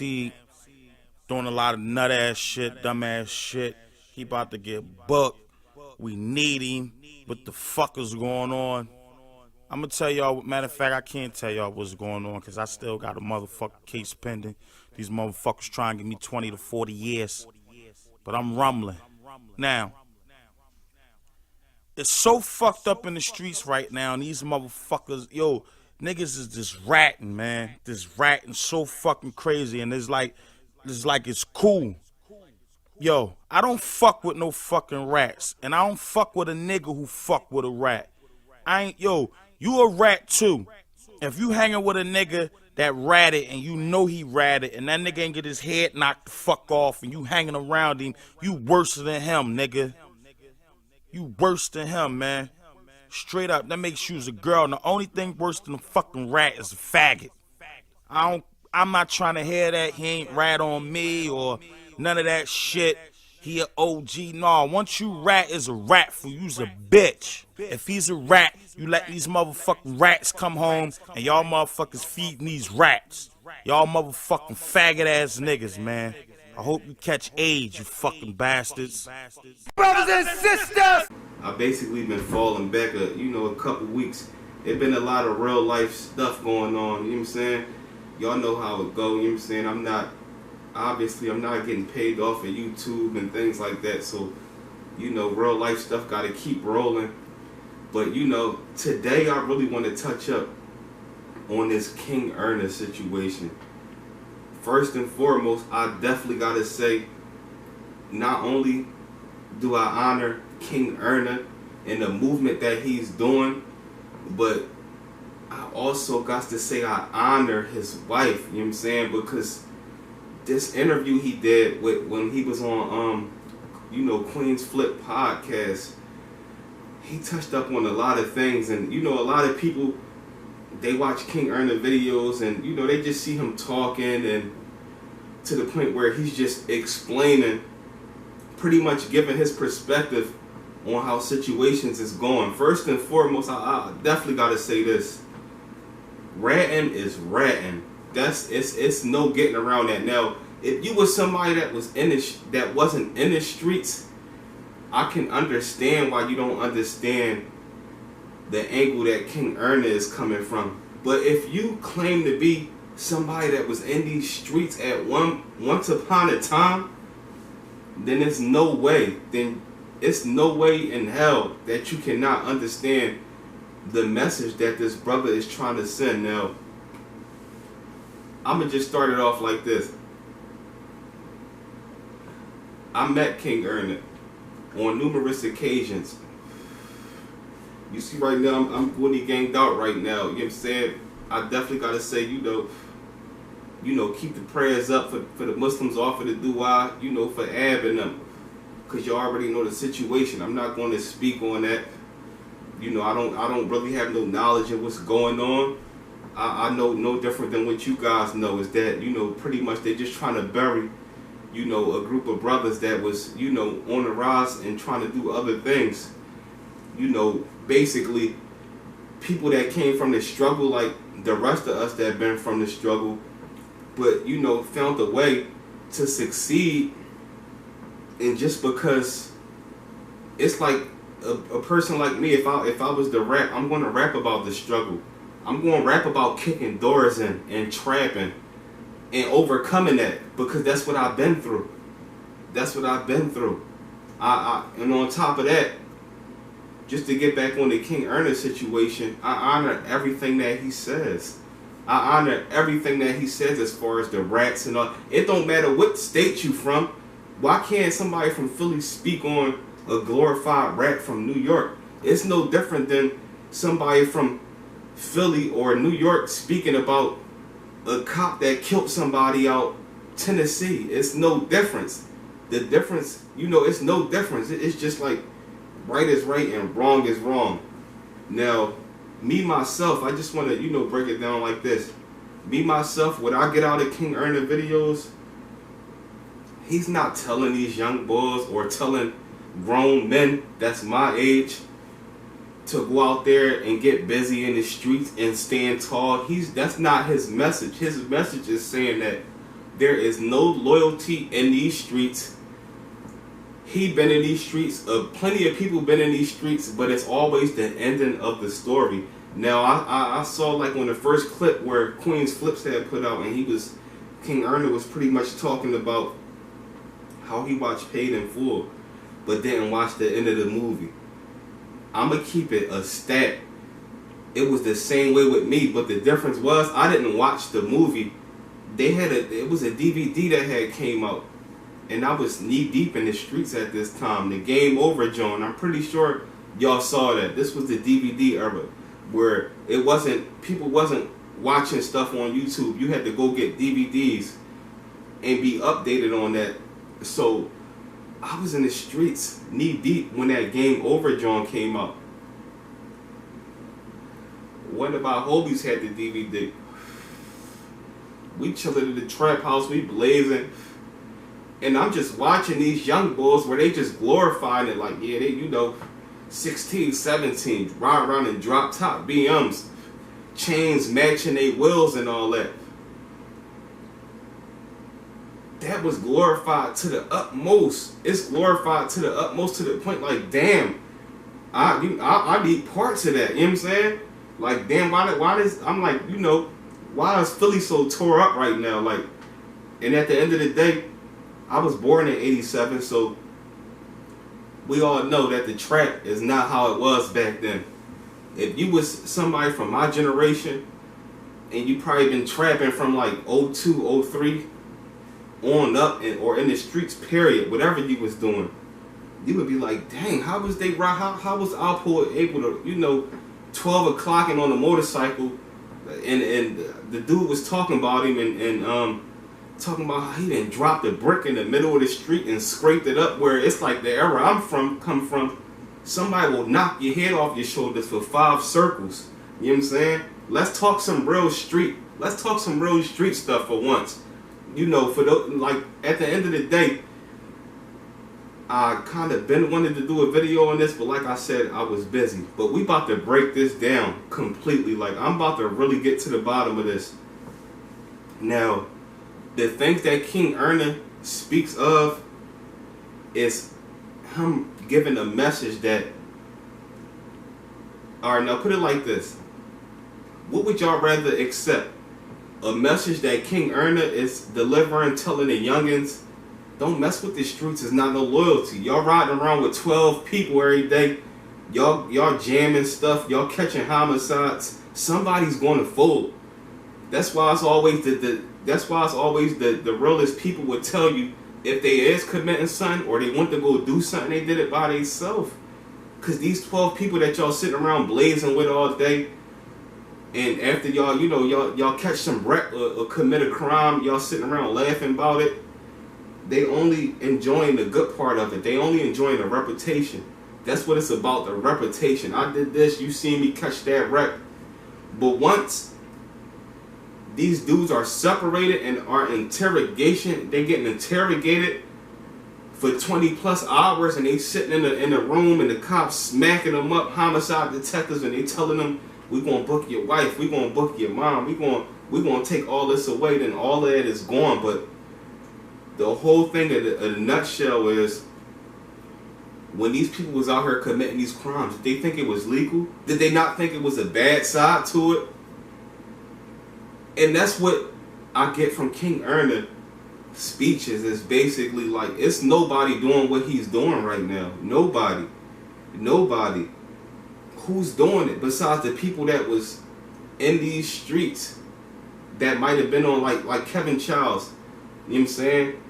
AMC doing a lot of nut ass shit, dumb ass shit. He about to get booked. We need him. What the fuck is going on? I'm gonna tell y'all, matter of fact, I can't tell y'all what's going on because I still got a motherfucking case pending. These motherfuckers trying to give me 20 to 40 years. But I'm rumbling. Now, it's so fucked up in the streets right now, and these motherfuckers, yo, niggas is just ratting, man. This ratting so fucking crazy, and it's like it's cool. Yo, I don't fuck with no fucking rats, and I don't fuck with a nigga who fuck with a rat. You a rat too. If you hanging with a nigga that ratted and you know he ratted and that nigga ain't get his head knocked the fuck off and you hanging around him, you worse than him, nigga. You worse than him, man. Straight up, that makes you as a girl. And the only thing worse than a fucking rat is a faggot. I'm not trying to hear that. He ain't rat on me or none of that shit. He a OG. No, once you rat is a rat for you's a bitch. If he's a rat, you let these motherfucking rats come home and y'all motherfuckers feeding these rats. Y'all motherfucking faggot ass niggas, man. I hope you catch AIDS, you fucking bastards. Brothers and sisters! I basically been falling back a couple weeks. It been a lot of real life stuff going on, you know what I'm saying? Y'all know how it go, you know what I'm saying? I'm not getting paid off of YouTube and things like that, so, real life stuff gotta keep rolling. But, today I really want to touch up on this King Ernest situation. First and foremost, I definitely gotta say, not only do I honor King Ernest and the movement that he's doing, but I also got to say I honor his wife, you know what I'm saying? Because this interview he did when he was on Queen's Flip podcast, he touched up on a lot of things, and a lot of people, they watch King Ernest videos and they just see him talking, and to the point where he's just explaining, pretty much giving his perspective on how situations is going. First and foremost, I definitely gotta say this: ratting is ratting. It's no getting around that. Now, if you was somebody that wasn't in the streets, I can understand why you don't understand the angle that King Ernest is coming from. But if you claim to be somebody that was in these streets at once upon a time, then it's no way in hell that you cannot understand the message that this brother is trying to send. Now, I'm going to just start it off like this. I met King Ernest on numerous occasions. You see right now, I'm really ganged out right now. You know what I'm saying? I definitely got to say, keep the prayers up for the Muslims off of the dua, for Ab and them. Because you already know the situation. I'm not going to speak on that. I don't really have no knowledge of what's going on. I know no different than what you guys know, is that, pretty much they're just trying to bury, a group of brothers that was, on the rise and trying to do other things. Basically, people that came from the struggle, like the rest of us that have been from the struggle, but, found a way to succeed. And just because it's like a person like me, if I was to rap, I'm going to rap about the struggle. I'm going to rap about kicking doors in and trapping and overcoming that, because that's what I've been through. That's what I've been through. And on top of that, just to get back on the King Ernest situation, I honor everything that he says. I honor everything that he says as far as the rats and all. It don't matter what state you from. Why can't somebody from Philly speak on a glorified rat from New York? It's no different than somebody from Philly or New York speaking about a cop that killed somebody out Tennessee. It's no difference. The difference, it's no difference. It's just like right is right and wrong is wrong. Now, me, myself, I just want to, break it down like this. Me, myself, what I get out of King Ernest videos, he's not telling these young boys or telling grown men that's my age to go out there and get busy in the streets and stand tall. That's not his message. His message is saying that There is no loyalty in these streets. He been in these streets. Plenty of people been in these streets, but it's always the ending of the story. Now, I saw like on the first clip where Queen's Flips had put out, and King Erna was pretty much talking about how he watched Paid in Full, but didn't watch the end of the movie. I'ma keep it a stat. It was the same way with me, but the difference was I didn't watch the movie. It was a DVD that had came out, and I was knee deep in the streets at this time. The Game Over joint, I'm pretty sure y'all saw that. This was the DVD era where people wasn't watching stuff on YouTube. You had to go get DVDs and be updated on that. So I was in the streets knee deep when that Game Over joint came out. One of our homies had the DVD. We chilling in the trap house, we blazing. And I'm just watching these young boys where they just glorifying it like, yeah, they, 16, 17, ride around in drop top BMs, chains matching their wheels and all that. That was glorified to the utmost. It's glorified to the utmost, to the point like, damn, I need parts of that. You know what I'm saying? Like, damn, why does, I'm like, why is Philly so tore up right now? Like, and at the end of the day, I was born in 87, so we all know that the trap is not how it was back then. If you was somebody from my generation, and you probably been trapping from like 02, 03 on up, or in the streets, period, whatever you was doing, you would be like, dang, how was Alpo able to, 12 o'clock and on a motorcycle, and the dude was talking about him and talking about how he didn't drop the brick in the middle of the street and scraped it up, where it's like the era I'm come from, somebody will knock your head off your shoulders for 5 circles. You know what I'm saying? Let's talk some real street stuff for once. Like, at the end of the day, I kind of wanted to do a video on this, but like I said, I was busy. But we about to break this down completely. Like, I'm about to really get to the bottom of this. Now, the things that King Erna speaks of is him giving a message that, alright, now put it like this. What would y'all rather accept? A message that King Erna is delivering, telling the youngins, don't mess with the streets, is not no loyalty. Y'all riding around with 12 people every day. Y'all jamming stuff. Y'all catching homicides. Somebody's going to fold. That's why it's always the realest people would tell you if they is committing something or they want to go do something, they did it by themselves. Cause these 12 people that y'all sitting around blazing with all day, and after y'all catch some wreck or commit a crime, y'all sitting around laughing about it. They only enjoying the good part of it. They only enjoying the reputation. That's what it's about, the reputation. I did this, you seen me catch that wreck. But once these dudes are separated and are they getting interrogated for 20 plus hours, and they sitting in a room and the cops smacking them up, homicide detectives, and they telling them, we gonna book your wife, we gonna book your mom, we gonna take all this away, then all of that is gone. But the whole thing in a nutshell is, when these people was out here committing these crimes, did they think it was legal? Did they not think it was a bad side to it? And that's what I get from King Erna speeches, is basically like, it's nobody doing what he's doing right now. Nobody. Who's doing it besides the people that was in these streets that might have been on like Kevin Childs? You know what I'm saying?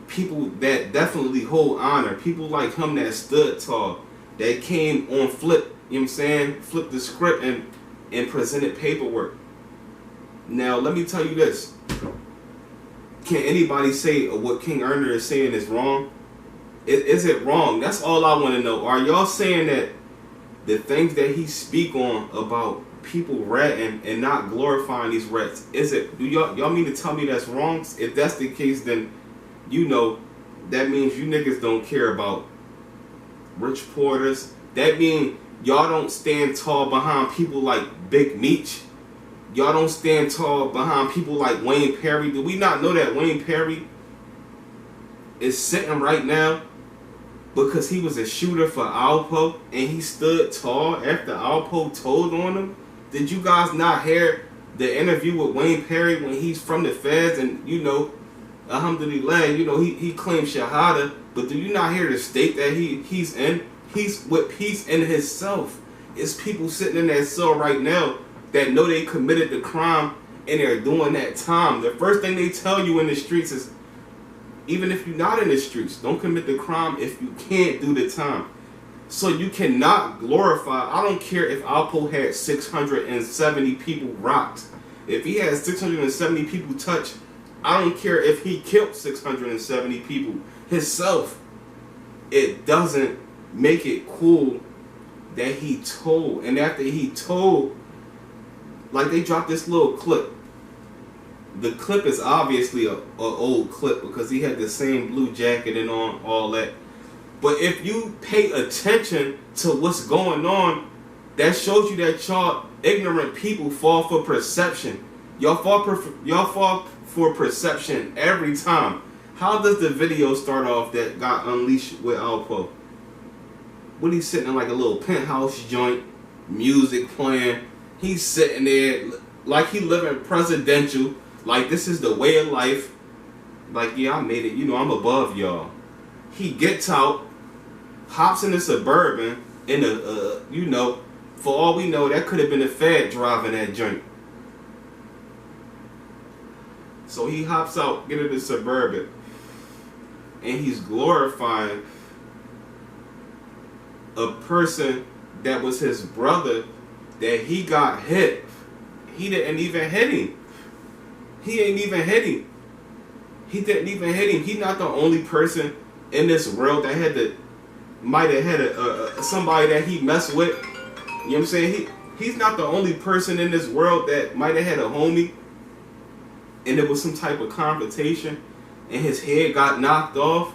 People that definitely hold honor. People like him that stood tall, that came on flip, you know what I'm saying? Flipped the script and presented paperwork. Now, let me tell you this. Can anybody say what King Erna is saying is wrong? Is it wrong? That's all I want to know. Are y'all saying that the things that he speak on about people ratting and not glorifying these rats, do y'all mean to tell me that's wrong? If that's the case, then that means you niggas don't care about rich porters. That means y'all don't stand tall behind people like Big Meech, Y'all don't stand tall behind people like Wayne Perry. Do we not know that Wayne Perry is sitting right now because he was a shooter for Alpo and he stood tall after Alpo told on him? Did you guys not hear the interview with Wayne Perry when he's from the feds and, you know, alhamdulillah, you know, he claimed shahada, but do you not hear the state that he's with peace in himself? It's people sitting in that cell right now that know they committed the crime and they're doing that time. The first thing they tell you in the streets is, even if you're not in the streets, don't commit the crime if you can't do the time. So you cannot glorify. I don't care if Alpo had 670 people rocked. If he had 670 people touched, I don't care if he killed 670 people himself. It doesn't make it cool that he told. And after he told, like, they dropped this little clip. The clip is obviously a old clip because he had the same blue jacket and all that. But if you pay attention to what's going on, that shows you that y'all ignorant people fall for perception. Y'all fall for perception every time. How does the video start off that got unleashed with Alpo? When he's sitting in like a little penthouse joint, music playing, he's sitting there like he living presidential, like this is the way of life. Like, yeah, I made it, you know, I'm above y'all. He gets out, hops in the Suburban, in a, you know, for all we know, that could have been a Fed driving that joint. So he hops out, get in the Suburban, and he's glorifying a person that was his brother that he got hit. He didn't even hit him. He ain't even hit him. He didn't even hit him. He's not the only person in this world that might have had somebody that he messed with. You know what I'm saying? He's not the only person in this world that might have had a homie and there was some type of confrontation and his head got knocked off.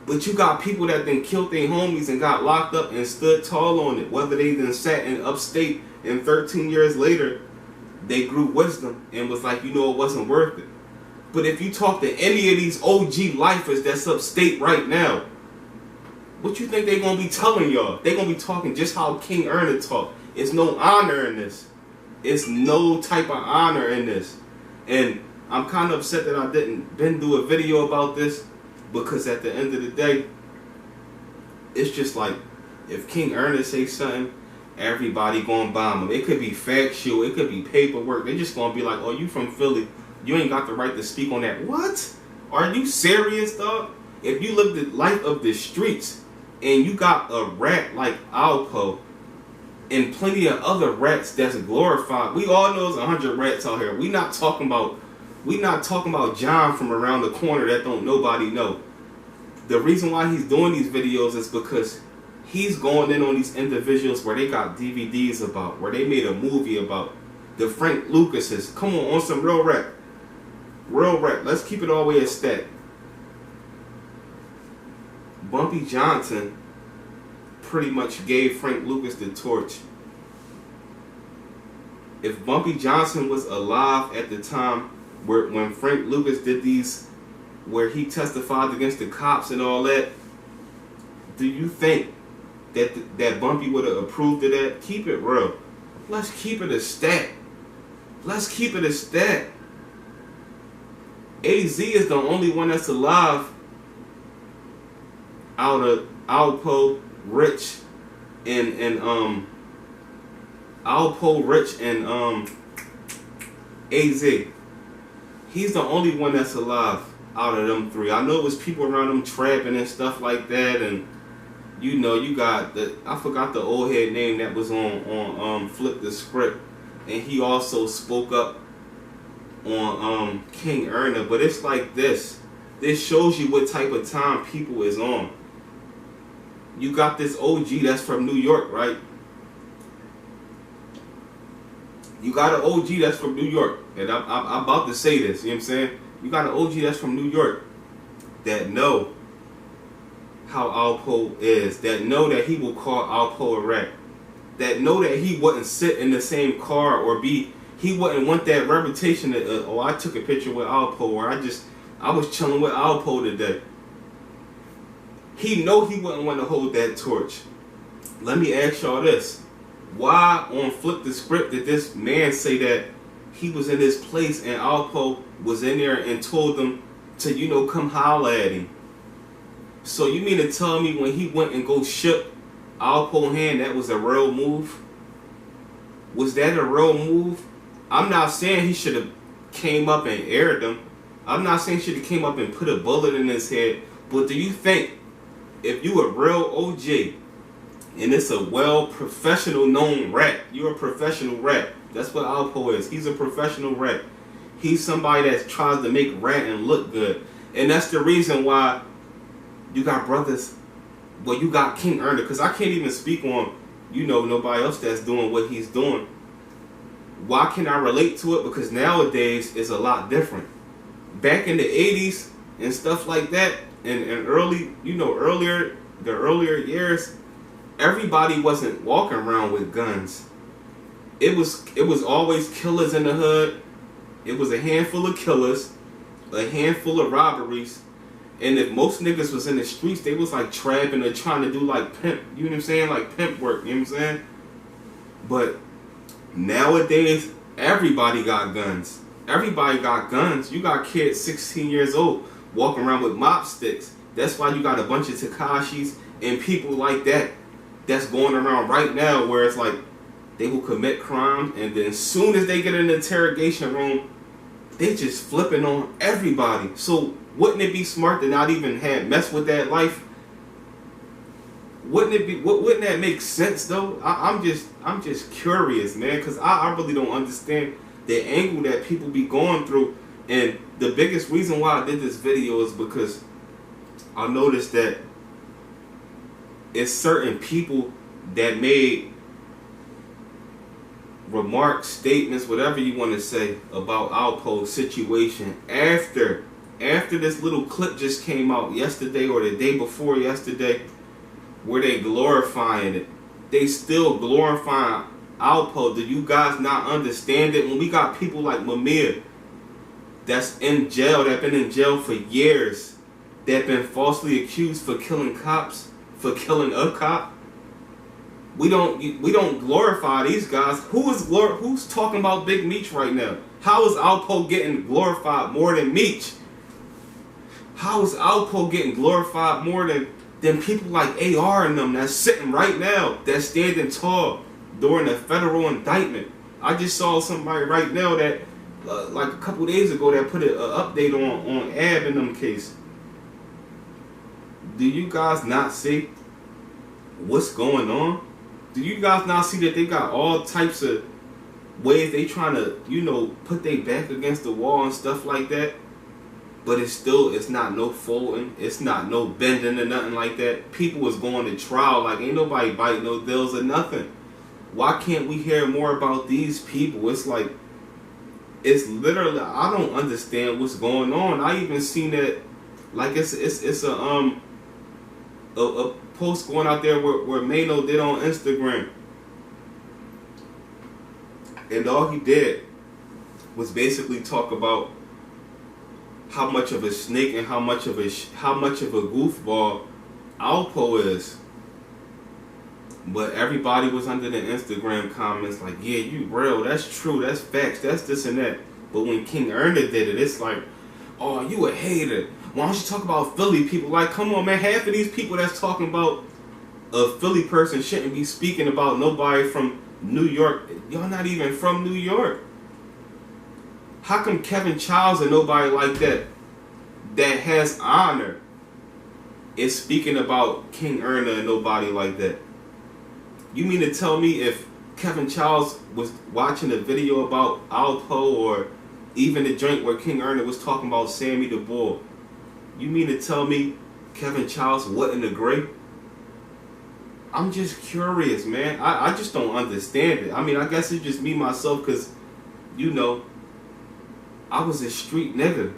But you got people that then killed their homies and got locked up and stood tall on it. Whether they then sat in upstate and 13 years later, they grew wisdom and was like, you know, it wasn't worth it. But if you talk to any of these OG lifers that's upstate right now, what you think they going to be telling y'all? They going to be talking just how King Erna talk. It's no honor in this. It's no type of honor in this. And I'm kind of upset that I didn't do a video about this, because at the end of the day, it's just like, if King Ernest say something, everybody gonna bomb him. It could be factual, it could be paperwork. They just gonna be like, oh, you from Philly, you ain't got the right to speak on that. What? Are you serious, dog? If you live the life of the streets and you got a rat like Alpo and plenty of other rats that's glorified, we all know there's 100 rats out here. We not talking about John from around the corner that don't nobody know. The reason why he's doing these videos is because he's going in on these individuals where they got DVDs about, where they made a movie about. The Frank Lucases. Come on some real rap. Real rap. Let's keep it all the way a stat. Bumpy Johnson pretty much gave Frank Lucas the torch. If Bumpy Johnson was alive at the time when Frank Lucas did these, where he testified against the cops and all that, do you think that Bumpy would have approved of that? Keep it real. Let's keep it a stat. Let's keep it a stat. AZ is the only one that's alive out of Alpo, Rich, and Alpo, Rich, and AZ. He's the only one that's alive out of them three. I know it was people around him trapping and stuff like that, and you know, you got I forgot the old head name that was on Flip the Script, and he also spoke up on King Erna. But it's like this shows you what type of time people is on. You got this OG that's from New York, right? You got an OG that's from New York, and I'm about to say this, you know what I'm saying? You got an OG that's from New York that know how Alpo is, that know that he will call Alpo a rat, that know that he wouldn't sit in the same car or he wouldn't want that reputation that, oh, I took a picture with Alpo, or I was chilling with Alpo today. He know he wouldn't want to hold that torch. Let me ask y'all this. Why on Flip the Script did this man say that he was in his place and Alpo was in there and told them to, you know, come holler at him? So you mean to tell me when he went and go shook Alpo hand, that was a real move? Was that a real move? I'm not saying he should have came up and aired them. I'm not saying he should have came up and put a bullet in his head. But do you think if you a real OG and it's a well professional known rat, you're a professional rat. That's what Alpo is. He's a professional rat. He's somebody that tries to make ratting look good. And that's the reason why you got brothers, well, you got King Erna, because I can't even speak on, you know, nobody else that's doing what he's doing. Why can I relate to it? Because nowadays it's a lot different. Back in the 80s and stuff like that, and early, you know, the earlier years, everybody wasn't walking around with guns. It was always killers in the hood. It was a handful of killers, a handful of robberies. And if most niggas was in the streets, they was like trapping or trying to do like pimp, you know what I'm saying? Like pimp work, you know what I'm saying? But nowadays, everybody got guns. Everybody got guns. You got kids 16 years old walking around with mop sticks. That's why you got a bunch of Tekashis and people like that that's going around right now where it's like they will commit crime and then as soon as they get in the interrogation room, they just flipping on everybody. So wouldn't it be smart to not even mess with that life? Wouldn't that make sense though? I'm just curious, man, because I really don't understand the angle that people be going through. And the biggest reason why I did this video is because I noticed that it's certain people that made remarks, statements, whatever you want to say about Alpo's situation after this little clip just came out yesterday or the day before yesterday, where they glorifying it. They still glorifying Alpo. Do you guys not understand it? When we got people like Mamiya that's in jail, that been in jail for years, that been falsely accused for killing cops, for killing a cop, we don't glorify these guys. Who's talking about Big Meech right now? How is Alpo getting glorified more than Meech? How is Alpo getting glorified more than people like AR and them that's sitting right now, that's standing tall during a federal indictment? I just saw somebody right now that, like a couple days ago, that put an update on Ab in them case. Do you guys not see what's going on? Do you guys not see that they got all types of ways they trying to, you know, put their back against the wall and stuff like that? But it's not no folding, it's not no bending or nothing like that. People is going to trial like ain't nobody biting no deals or nothing. Why can't we hear more about these people? It's like, it's literally, I don't understand what's going on. I even seen that, like it's a post going out there where Mano did on Instagram, and all he did was basically talk about how much of a snake and how much of a goofball Alpo is. But everybody was under the Instagram comments like, yeah, you real, that's true, that's facts, that's this and that. But when King Erna did it, it's like, oh, you a hater. Why don't you talk about Philly people? Like, come on, man, half of these people that's talking about a Philly person shouldn't be speaking about nobody from New York. Y'all not even from New York. How come Kevin Childs and nobody like that has honor is speaking about King Erna and nobody like that? You mean to tell me if Kevin Childs was watching a video about Alpo or even the joint where King Erna was talking about Sammy the Bull, you mean to tell me Kevin Childs wasn't agree? I'm just curious, man. I just don't understand it. I mean, I guess it's just me, myself, because, you know, I was a street nigga.